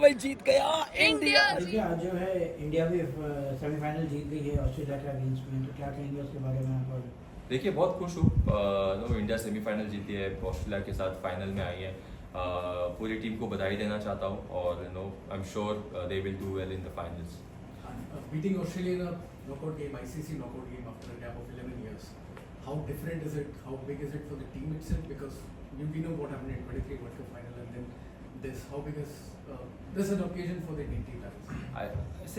भाई जीत गया इंडिया। देखिए आज जो है इंडिया भी सेमीफाइनल जीत गई है ऑस्ट्रेलिया के अगेंस्ट में, तो क्या कहेंगे उसके बारे में आप? और देखिए बहुत खुश हूँ। इंडिया सेमीफाइनल जीती है, ऑस्ट्रेलिया के साथ फाइनल में आई है। पूरी टीम को बधाई देना चाहता हूँ और I am sure they will do well in the finals. Beating Australia in a knockout game, ICC knockout game after a gap of 11 years. How different is it? How big is it for the team itself? Because we know what happened in 23 World Cup final and then this. How big is this an occasion for the Indian team?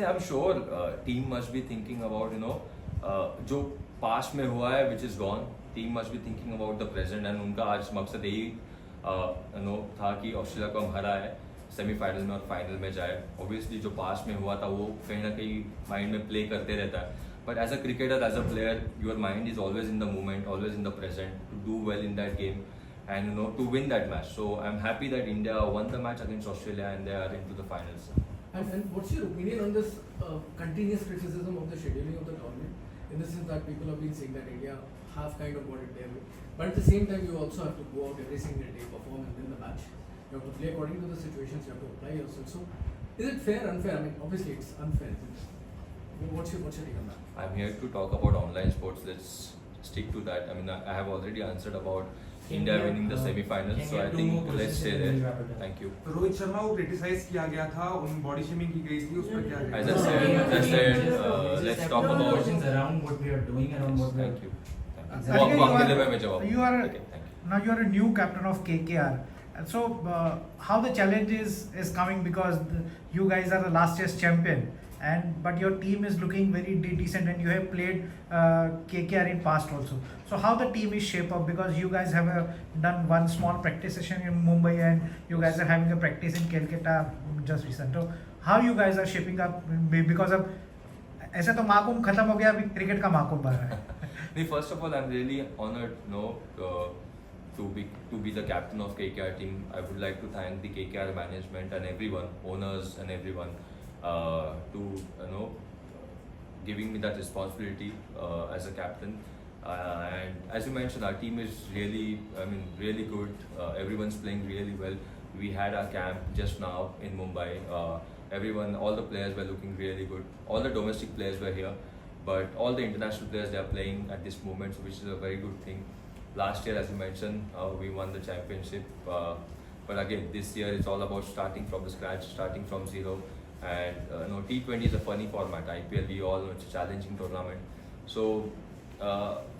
I'm sure team must be thinking about जो past में हुआ है which is gone. Team must be thinking about the present and उनका आज मकसद यही था कि ऑस्ट्रेलिया को हम हरा है सेमीफाइनल में और फाइनल में जाए। ऑब्वियसली जो पास्ट में हुआ था वो कहीं ना कहीं माइंड में प्ले करते रहता है, but as a cricketer, as a player, your mind is always in the moment, always in the present to do well in that game and to win that match. So I'm happy that India won the match against Australia and they are into the finals. And what's your opinion on this continuous criticism of the scheduling of the tournament? In the sense that people have been saying that India have kind of got it their way, but at the same time you also have to go out every single day, perform and win the match. You have to play according to the situations, you have to apply yourself. So is it fair, unfair? I mean, obviously it's unfair. What's your take on that? I'm here to talk about online sports. Let's stick to that. I mean, I have already answered about India winning the semi-finals, so I think let's stay there. Thank you. Rohit Sharma को criticise किया गया था, उन body shaming की गई थी, उस पर क्या कहेंगे? As I said, let's talk about around what we are doing and what we are. Thank you. Ajinkya, you are now you are a new captain of KKR. And so how the challenge is coming, because you guys are the last year's champion, but your team is looking very decent and you have played KKR in past also. So how the team is shaped up, because you guys have done one small practice session in Mumbai and you guys are having a practice in Calcutta just recent. So how you guys are shaping up, because अब ऐसे तो महाकुंभ खत्म हो गया, अभी cricket का महाकुंभ आ रहा है. No, first of all, I'm really honored, to be the captain of KKR team. I would like to thank the KKR management and everyone, owners and everyone, to giving me that responsibility as a captain. And as you mentioned, our team is really good. Everyone's playing really well. We had our camp just now in Mumbai. All the players were looking really good. All the domestic players were here, but all the international players, they are playing at this moment, which is a very good thing. Last year, as you mentioned, we won the championship, but again, this year it's all about starting from the scratch, starting from zero. And T20 is a funny format. IPL, we all know it's a challenging tournament. So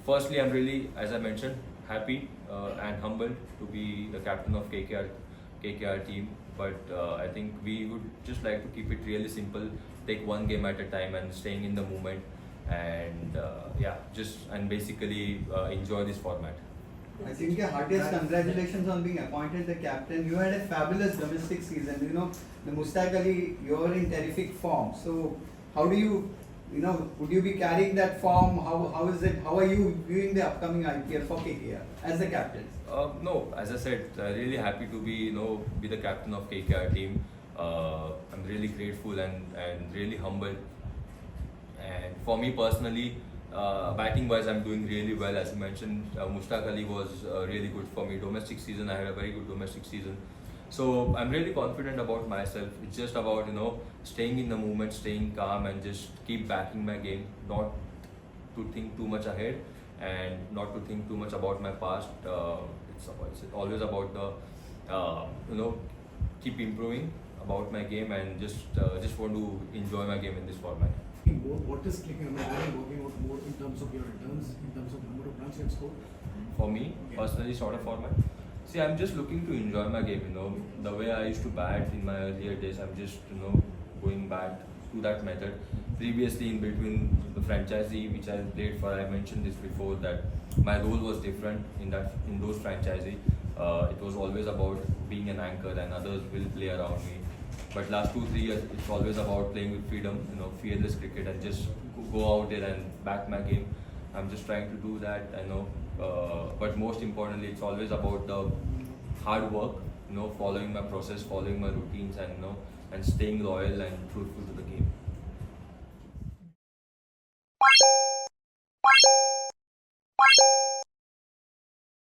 firstly, I'm really, as I mentioned, happy and humbled to be the captain of KKR team. But I think we would just like to keep it really simple, take one game at a time and staying in the moment, and basically enjoy this format. I think your heartiest congratulations on being appointed the captain. You had a fabulous domestic season. The Mustaq Ali, you're in terrific form. So how do you, would you be carrying that form? How is it? How are you viewing the upcoming IPL for KKR as the captain? No, as I said, really happy to be the captain of KKR team. I'm really grateful and really humbled. And for me personally, batting wise, I'm doing really well. As you mentioned, Mustaq Ali was really good for me. Domestic season, I had a very good domestic season. So I'm really confident about myself. It's just about staying in the moment, staying calm, and just keep backing my game. Not to think too much ahead and not to think too much about my past. It's always about the keep improving about my game and just want to enjoy my game in this format. What is clicking? Are you working out more in terms of your returns, in terms of number of runs you have scored? For me, personally, sort of format. See, I'm just looking to enjoy my game. The way I used to bat in my earlier days, I'm just going back to that method. Previously, in between the franchisee which I played for, I mentioned this before that my role was different in those franchisee. It was always about being an anchor and others will play around me. But last 2-3 years, it's always about playing with freedom, fearless cricket, and just go out there and back my game. I'm just trying to do that, I know. But most importantly, it's always about the hard work, following my process, following my routines, and staying loyal and truthful to the game.